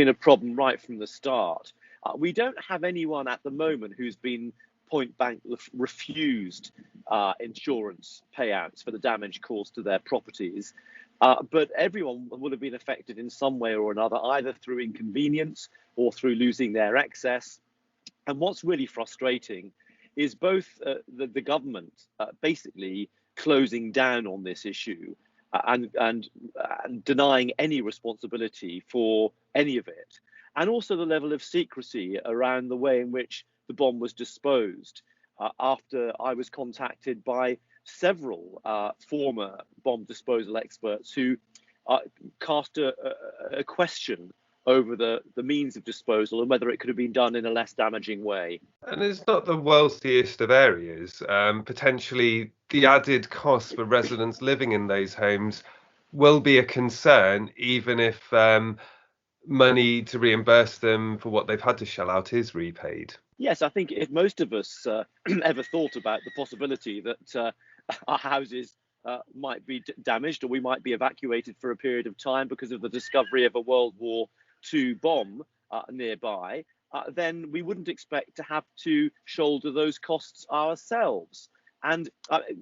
been a problem right from the start. We don't have anyone at the moment who's been point blank refused insurance payouts for the damage caused to their properties. But everyone will have been affected in some way or another, either through inconvenience or through losing their excess. And what's really frustrating is both the government basically closing down on this issue and denying any responsibility for any of it, and also the level of secrecy around the way in which the bomb was disposed. After I was contacted by several former bomb disposal experts who cast a question over the means of disposal and whether it could have been done in a less damaging way. And it's not the wealthiest of areas. Potentially, the added cost for residents living in those homes will be a concern, even if money to reimburse them for what they've had to shell out is repaid. Yes, I think if most of us ever thought about the possibility that our houses might be damaged, or we might be evacuated for a period of time because of the discovery of a World War II bomb nearby, then we wouldn't expect to have to shoulder those costs ourselves. And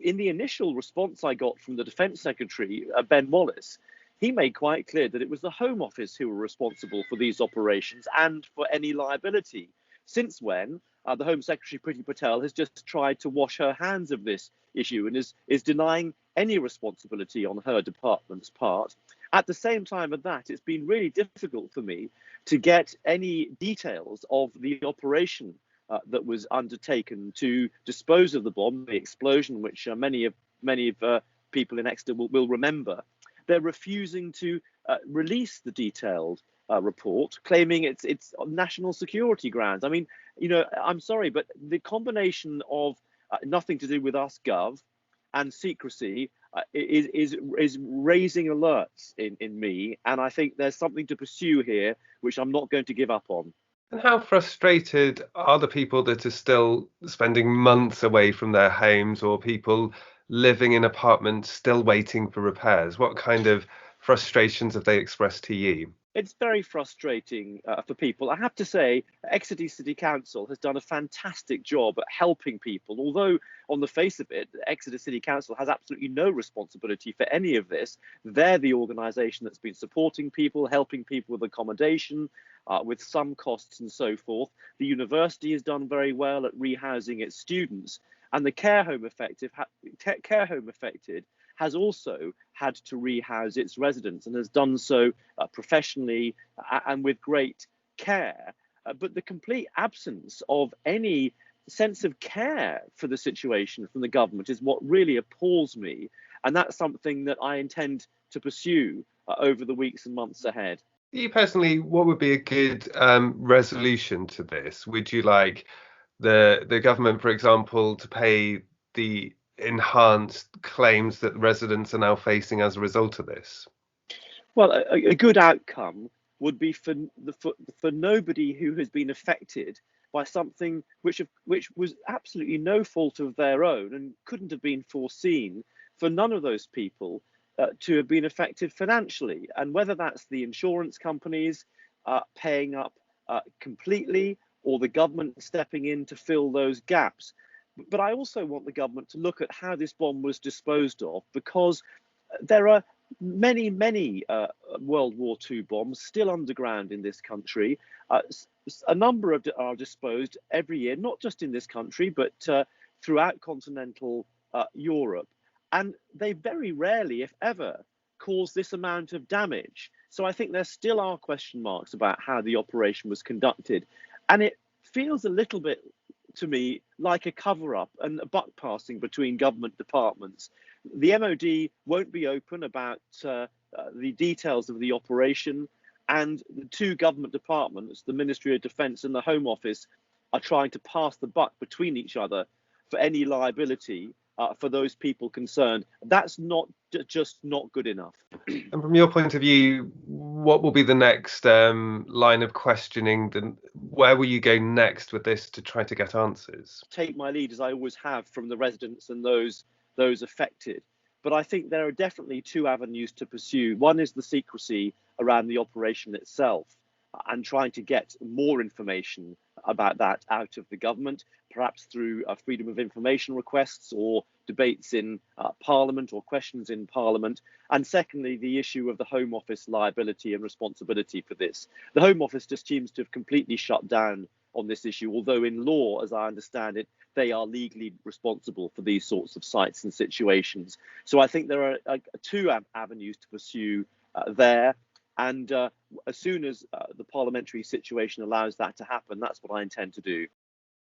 in the initial response I got from the Defence Secretary, Ben Wallace, he made quite clear that it was the Home Office who were responsible for these operations and for any liability. Since when the Home Secretary, Priti Patel, has just tried to wash her hands of this issue and is denying any responsibility on her department's part. At the same time of that, it's been really difficult for me to get any details of the operation that was undertaken to dispose of the bomb, the explosion, which many of people in Exeter will remember. They're refusing to release the detailed report, claiming it's on national security grounds. I mean, I'm sorry, but the combination of nothing to do with us, Gov, and secrecy is raising alerts in me, and I think there's something to pursue here, which I'm not going to give up on. And how frustrated are the people that are still spending months away from their homes, or people living in apartments still waiting for repairs? What kind of frustrations have they expressed to you? It's very frustrating for people. I have to say, Exeter City Council has done a fantastic job at helping people. Although, on the face of it, Exeter City Council has absolutely no responsibility for any of this. They're the organisation that's been supporting people, helping people with accommodation, with some costs and so forth. The university has done very well at rehousing its students. And the care home affected has also had to rehouse its residents and has done so professionally and with great care. But the complete absence of any sense of care for the situation from the government is what really appalls me. And that's something that I intend to pursue over the weeks and months ahead. You personally, what would be a good resolution to this? Would you like the government, for example, to pay the enhanced claims that residents are now facing as a result of this? Well, a good outcome would be for nobody who has been affected by something which was absolutely no fault of their own and couldn't have been foreseen, for none of those people to have been affected financially. And whether that's the insurance companies paying up completely, or the government stepping in to fill those gaps. But I also want the government to look at how this bomb was disposed of, because there are many World War II bombs still underground in this country. A number are disposed every year, not just in this country, but throughout continental Europe. And they very rarely, if ever, cause this amount of damage. So I think there still are question marks about how the operation was conducted. And it feels a little bit to me like a cover-up and a buck passing between government departments. The MOD won't be open about the details of the operation, and the two government departments, the Ministry of Defence and the Home Office, are trying to pass the buck between each other for any liability for those people concerned. That's just not good enough. And from your point of view, what will be the next line of questioning? Where will you go next with this to try to get answers? Take my lead, as I always have, from the residents and those affected. But I think there are definitely two avenues to pursue. One is the secrecy around the operation itself. and trying to get more information about that out of the government, perhaps through freedom of information requests or debates in Parliament or questions in Parliament. And secondly, the issue of the Home Office liability and responsibility for this. The Home Office just seems to have completely shut down on this issue, although in law, as I understand it, they are legally responsible for these sorts of sites and situations. So I think there are two avenues to pursue there. And as soon as the parliamentary situation allows that to happen, that's what I intend to do.